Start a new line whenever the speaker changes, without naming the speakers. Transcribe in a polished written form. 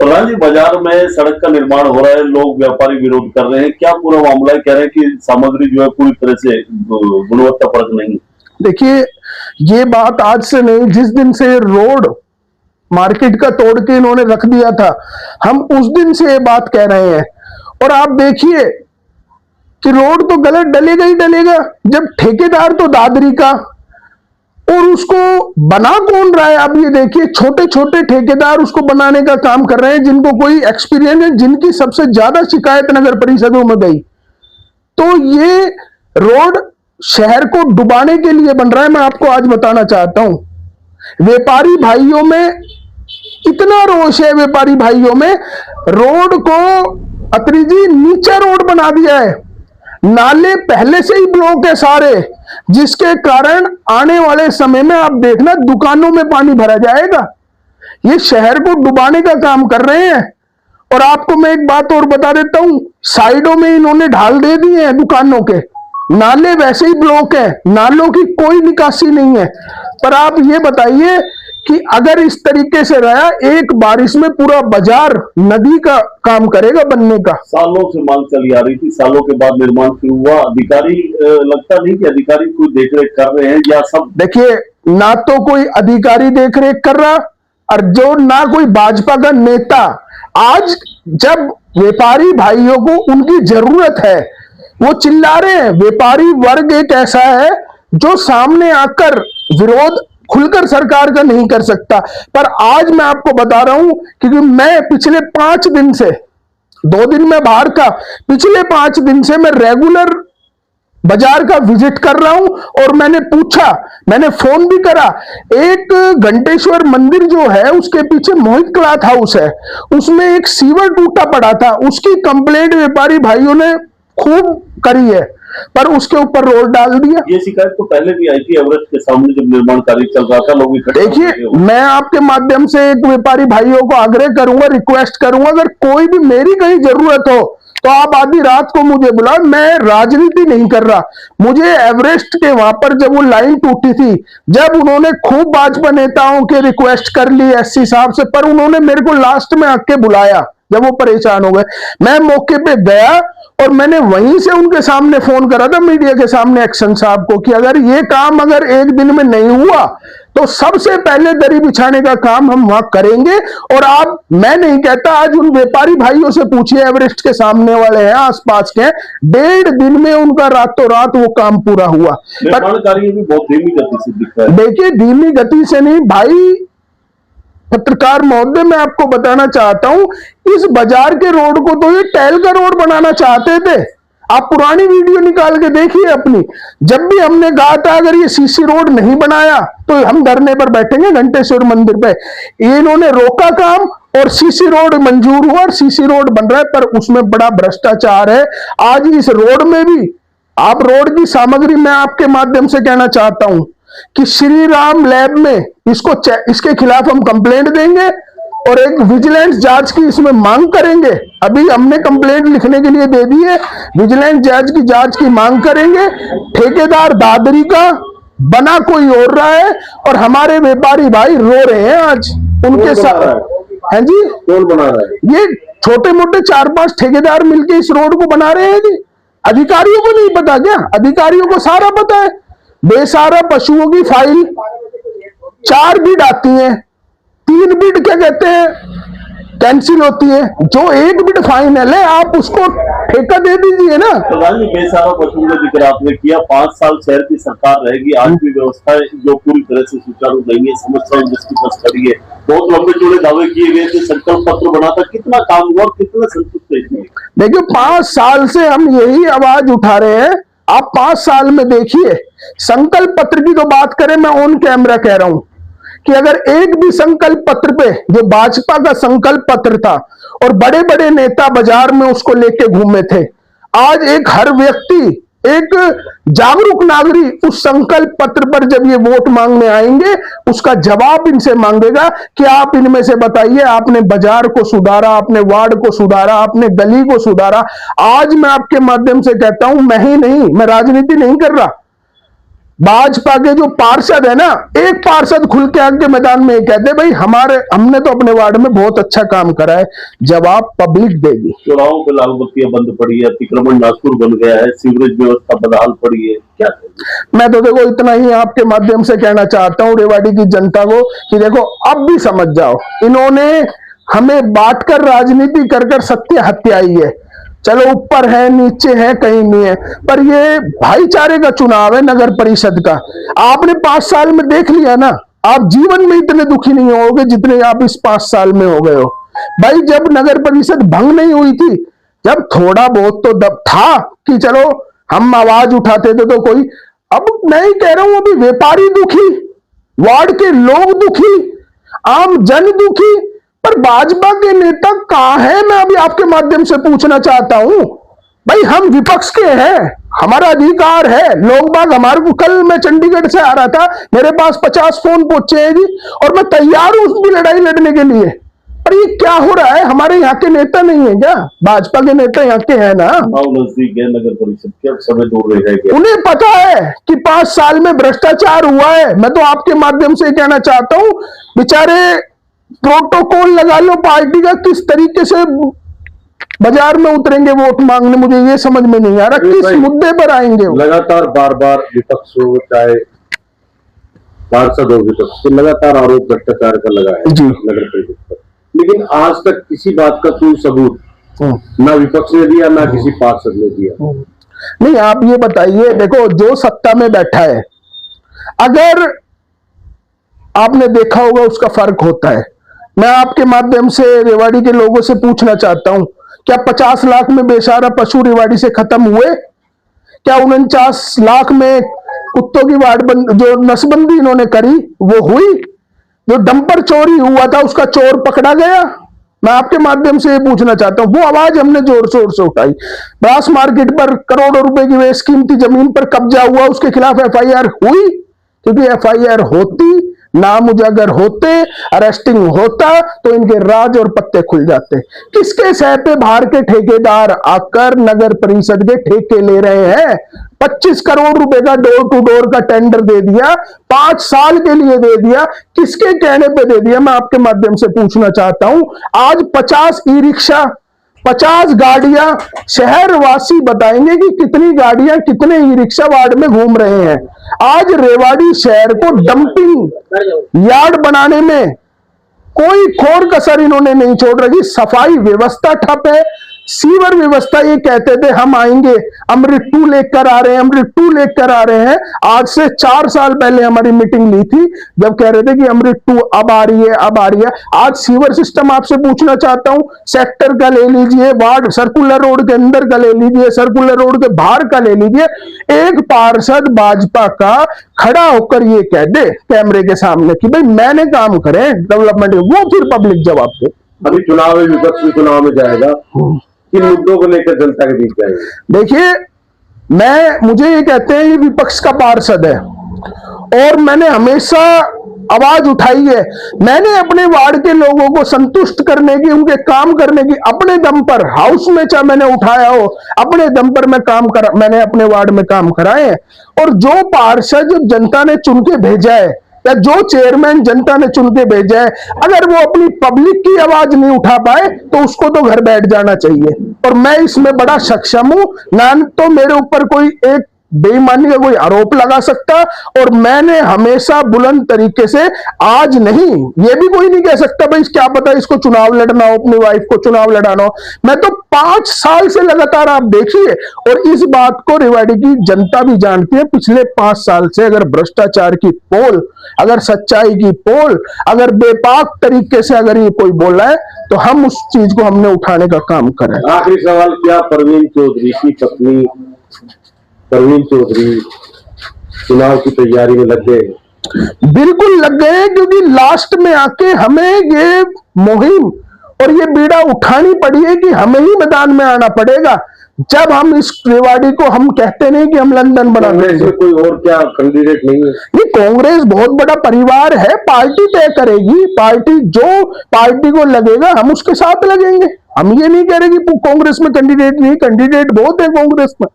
प्रधान जी, बाजार में सड़क का निर्माण हो रहा है, लोग व्यापारी विरोध कर रहे हैं, क्या पूरा मामला है? कह रहे हैं कि सामग्री जो है पूरी तरह से गुणवत्ता परक नहीं।
देखिए, ये बात आज से नहीं, जिस दिन से रोड मार्केट का तोड़ के इन्होंने रख दिया था, हम उस दिन से ये बात कह रहे हैं। और आप देखिए कि रोड तो गलत डलेगा ही डलेगा, जब ठेकेदार तो दादरी का, और उसको बना कौन रहा है? आप ये देखिए, छोटे छोटे ठेकेदार उसको बनाने का काम कर रहे हैं, जिनको कोई एक्सपीरियंस है, जिनकी सबसे ज्यादा शिकायत नगर परिषदों में गई। तो ये रोड शहर को डुबाने के लिए बन रहा है। मैं आपको आज बताना चाहता हूं, व्यापारी भाइयों में इतना रोष है, व्यापारी भाइयों में, रोड को अत्री जी नीचा रोड बना दिया है, नाले पहले से ही ब्लॉक है सारे, जिसके कारण आने वाले समय में आप देखना दुकानों में पानी भरा जाएगा। ये शहर को डुबाने का काम कर रहे हैं। और आपको मैं एक बात और बता देता हूं, साइडों में इन्होंने ढाल दे दिए हैं दुकानों के, नाले वैसे ही ब्लॉक है, नालों की कोई निकासी नहीं है। पर आप ये बताइए कि अगर इस तरीके से रहा, एक बारिश में पूरा बाजार नदी का काम करेगा बनने का।
सालों से मांग चली आ रही थी, सालों के बाद निर्माण क्यों हुआ? अधिकारी लगता नहीं कि अधिकारी कोई देखरेख कर रहे हैं या सब?
देखिए, ना तो कोई अधिकारी देखरेख कर रहा, और जो ना कोई भाजपा का नेता। आज जब व्यापारी भाइयों को उनकी जरूरत है, वो चिल्ला रहे हैं। व्यापारी वर्ग एक ऐसा है जो सामने आकर विरोध खुलकर सरकार का नहीं कर सकता। पर आज मैं आपको बता रहा हूं, क्योंकि मैं पिछले 5 दिन से, 2 दिन में बाहर का, पिछले 5 दिन से मैं रेगुलर बाजार का विजिट कर रहा हूं। और मैंने पूछा, मैंने फोन भी करा, एक घंटेश्वर मंदिर जो है उसके पीछे मोहित क्लॉथ हाउस है, उसमें एक सीवर टूटा पड़ा था, उसकी कंप्लेंट व्यापारी भाइयों ने खूब करी है, पर उसके ऊपर रोड डाल दिया।
ये शिकायत तो पहले भी आई थी एवरेस्ट के सामने, जब निर्माण कार्य चल रहा था, लोग इकट्ठे।
देखिए, मैं आपके माध्यम से एक व्यापारी भाइयों को आग्रह करूंगा, रिक्वेस्ट करूंगा, अगर कोई भी मेरी कहीं जरूरत हो तो आप आधी रात को मुझे बुला। मैं राजनीति नहीं कर रहा। मुझे एवरेस्ट के वहां पर जब वो लाइन टूटी थी, जब उन्होंने खूब भाजपा नेताओं के रिक्वेस्ट कर ली एससी साहब से, पर उन्होंने मेरे को लास्ट में आके बुलाया जब वो परेशान हो गए। मैं मौके पे गया और मैंने वहीं से उनके सामने फोन करा था, मीडिया के सामने, एक्शन साहब को, कि अगर ये काम अगर एक दिन में नहीं हुआ तो सबसे पहले दरी बिछाने का काम हम वहां करेंगे। और आप, मैं नहीं कहता, आज उन व्यापारी भाइयों से पूछिए, एवरेस्ट के सामने वाले हैं, आसपास के, 1.5 दिन में उनका रातों रात वो काम पूरा हुआ।
निर्माण कार्य भी बहुत धीमी गति से दिखता है।
देखिए, धीमी गति से नहीं भाई, पत्रकार महोदय, मैं आपको बताना चाहता हूं, इस बाजार के रोड को तो ये टहल का रोड बनाना चाहते थे। आप पुरानी वीडियो निकाल के देखिए अपनी, जब भी हमने कहा था अगर ये सीसी रोड नहीं बनाया तो हम धरने पर बैठेंगे घंटेश्वर मंदिर पे, इन्होंने रोका काम और सीसी रोड मंजूर हुआ और सीसी रोड बन रहा है। पर उसमें बड़ा भ्रष्टाचार है। आज इस रोड में भी, आप रोड की सामग्री, मैं आपके माध्यम से कहना चाहता हूं कि श्री राम लैब में इसके खिलाफ हम कंप्लेंट देंगे और एक विजिलेंस जांच की इसमें मांग करेंगे। अभी हमने कंप्लेंट लिखने के लिए दे दी है, विजिलेंस जांच की मांग करेंगे। ठेकेदार दादरी का, बना कोई और रहा है, और हमारे व्यापारी भाई रो रहे हैं आज उनके साथ। है जी,
कौन बना रहा है?
ये छोटे मोटे 4-5 ठेकेदार मिलकर इस रोड को बना रहे हैं जी। अधिकारियों को नहीं पता क्या? अधिकारियों को सारा पता है। बेसारा पशुओं की फाइल 4 बिड आती हैं, 3 बिड क्या कहते हैं कैंसिल होती है, जो 1 बिड फाइनल है आप उसको ठेका दे दीजिए ना।
प्रधान जी, बेसारा पशुओं का जिक्र आपने किया, 5 साल शहर की सरकार रहेगी, आज भी व्यवस्था जो पूरी तरह से सुचारू नहीं है, समस्याएं जिसकी बस खड़ी है। बहुत लंबे चौड़े दावे किए गए थे, संकल्प पत्र बना था, कितना काम हुआ, कितना संतुष्ट है? देखिए,
5 साल से हम यही आवाज उठा रहे हैं। आप 5 साल में देखिए, संकल्प पत्र की तो बात करें, मैं ऑन कैमरा कह रहा हूं कि अगर एक भी संकल्प पत्र पे, जो भाजपा का संकल्प पत्र था और बड़े बड़े नेता बाजार में उसको लेके घूमे थे, आज एक हर व्यक्ति, एक जागरूक नागरिक उस संकल्प पत्र पर जब ये वोट मांगने आएंगे, उसका जवाब इनसे मांगेगा कि आप इनमें से बताइए, आपने बाजार को सुधारा, आपने वार्ड को सुधारा, आपने गली को सुधारा। आज मैं आपके माध्यम से कहता हूं, मैं ही नहीं, मैं राजनीति नहीं कर रहा, भाजपा के जो पार्षद है ना, एक पार्षद खुल के आगे मैदान में कहते भाई हमने तो अपने वार्ड में बहुत अच्छा काम करा है, जवाब पब्लिक देगी।
चौराहों पे लाल बत्तियां बंद पड़ी है, अतिक्रमण नागपुर बन गया है, सीवरेज व्यवस्था बदहाल पड़ी है, क्या कहेंगे?
मैं तो देखो इतना ही आपके माध्यम से कहना चाहता हूं रेवाड़ी की जनता को कि देखो अब भी समझ जाओ, इन्होंने हमें बांटकर राजनीति कर कर सत्य हत्याई है। चलो ऊपर है नीचे है कहीं नहीं है, पर ये भाईचारे का चुनाव है नगर परिषद का। आपने 5 साल में देख लिया ना, आप जीवन में इतने दुखी नहीं होगे जितने आप इस 5 साल में हो गए हो। भाई जब नगर परिषद भंग नहीं हुई थी, जब थोड़ा बहुत तो दब था कि चलो हम आवाज उठाते थे तो कोई, अब नहीं कह रहा हूं अभी व्यापारी दुखी, वार्ड के लोग दुखी, आम जन दुखी, पर भाजपा के नेता कहां है? मैं अभी आपके माध्यम से पूछना चाहता हूं। भाई हम विपक्ष के हैं, हमारा अधिकार है, लोग बाग हमारे को, कल मैं चंडीगढ़ से आ रहा था, मेरे पास 50 फोन पहुंचे हैं जी, और मैं तैयार हूं उसकी लड़ाई लड़ने के लिए। पर ये क्या हो रहा है? हमारे यहाँ के नेता नहीं है क्या? भाजपा के नेता यहाँ के हैं ना,
नजदीक है नगर परिषद के, अब समय दूर रह गया।
उन्हें पता है कि 5 साल में भ्रष्टाचार हुआ है। मैं तो आपके माध्यम से कहना चाहता हूं, बेचारे प्रोटोकॉल लगा लो पार्टी का, किस तरीके से बाजार में उतरेंगे वोट मांगने, मुझे ये समझ में नहीं आ रहा किस मुद्दे पर आएंगे।
लगातार बार बार विपक्ष हो चाहे पार्षद हो, विपक्ष तो लगातार आरोप भ्रष्टाचार का लगा है नगर परिषद पर, लेकिन आज तक किसी बात का कोई सबूत ना विपक्ष ने दिया ना किसी पार्षद ने दिया।
नहीं, आप ये बताइए, देखो जो सत्ता में बैठा है, अगर आपने देखा होगा उसका फर्क होता है। मैं आपके माध्यम से रेवाड़ी के लोगों से पूछना चाहता हूं, क्या 50 लाख में बेचारा पशु रेवाड़ी से खत्म हुए? क्या 49 लाख में कुत्तों की वार्ड जो नसबंदी इन्होंने करी वो हुई? जो डंपर चोरी हुआ था उसका चोर पकड़ा गया? मैं आपके माध्यम से ये पूछना चाहता हूं, वो आवाज हमने जोर शोर से उठाई। ब्रास मार्केट पर करोड़ों रुपए की बेशकीमती जमीन पर कब्जा हुआ, उसके खिलाफ एफआईआर हुई? क्योंकि एफआईआर होती, नाम उजागर होते, अरेस्टिंग होता तो इनके राज और पत्ते खुल जाते। किसके सह पे बाहर के ठेकेदार आकर नगर परिषद के ठेके ले रहे हैं? 25 करोड़ रुपए का डोर टू डोर का टेंडर दे दिया, 5 साल के लिए दे दिया, किसके कहने पे दे दिया? मैं आपके माध्यम से पूछना चाहता हूं। आज 50 ई रिक्शा, 50 गाड़ियां, शहरवासी बताएंगे कि कितनी गाड़ियां कितने ई रिक्शा वार्ड में घूम रहे हैं। आज रेवाड़ी शहर को डंपिंग यार्ड बनाने में कोई खोर कसर इन्होंने नहीं छोड़ रखी। सफाई व्यवस्था ठप है, सीवर व्यवस्था, ये कहते थे हम आएंगे, अमृत 2 लेकर आ रहे हैं, अमृत 2 लेकर आ रहे हैं। आज से 4 साल पहले हमारी मीटिंग ली थी जब कह रहे थे कि अमृत 2 अब आ रही है, अब आ रही है। आज सीवर सिस्टम आपसे पूछना चाहता हूं, सेक्टर का ले लीजिए, वार्ड सर्कुलर रोड के अंदर का ले लीजिए, सर्कुलर रोड के बाहर का ले लीजिए, एक पार्षद भाजपा का खड़ा होकर ये कह दे कैमरे के सामने कि भाई मैंने काम करे डेवलपमेंट, वो फिर पब्लिक जवाब दे।
अभी चुनाव में विपक्ष भी चुनाव में जाएगा, किन मुद्दों को लेकर जनता के बीच जाएंगे?
देखिए, मुझे ये कहते हैं ये विपक्ष का पार्षद है और मैंने हमेशा आवाज उठाई है। मैंने अपने वार्ड के लोगों को संतुष्ट करने की, उनके काम करने की अपने दम पर, हाउस में चाहे मैंने उठाया हो, अपने दम पर मैंने अपने वार्ड में काम कराए हैं। और जो पार्षद जनता ने चुन के भेजा है या जो चेयरमैन जनता ने चुन के भेजा है, अगर वो अपनी पब्लिक की आवाज नहीं उठा पाए तो उसको तो घर बैठ जाना चाहिए। और मैं इसमें बड़ा सक्षम हूं, ना तो मेरे ऊपर कोई एक बेईमानी का कोई आरोप लगा सकता, और मैंने हमेशा बुलंद तरीके से, आज नहीं, ये भी कोई नहीं कह सकता भाई क्या पता इसको चुनाव लड़ना हो, अपनी वाइफ को चुनाव लड़ाना हो। मैं तो 5 साल से लगातार, आप देखिए, और इस बात को रेवाड़ी की जनता भी जानती है। पिछले 5 साल से अगर भ्रष्टाचार की पोल, अगर सच्चाई की पोल, अगर बेपाक तरीके से अगर ये कोई बोला है तो हम उस चीज को हमने उठाने का काम करें।
आखिरी सवाल, क्या परवीन चौधरी की पत्नी परवीन चौधरी चुनाव की तैयारी में लग गए?
बिल्कुल लग गए, क्योंकि लास्ट में आके हमें ये मुहिम और ये बीड़ा उठानी पड़ी है कि हमें ही मैदान में आना पड़ेगा। जब हम इस रेवाड़ी को, हम कहते नहीं कि हम लंदन बना देंगे,
कोई और क्या कैंडिडेट नहीं है?
ये कांग्रेस बहुत बड़ा परिवार है, पार्टी तय करेगी, पार्टी जो पार्टी को लगेगा हम उसके साथ लगेंगे। हम ये नहीं कह रहे कि कांग्रेस में कैंडिडेट नहीं, कैंडिडेट बहुत है कांग्रेस में।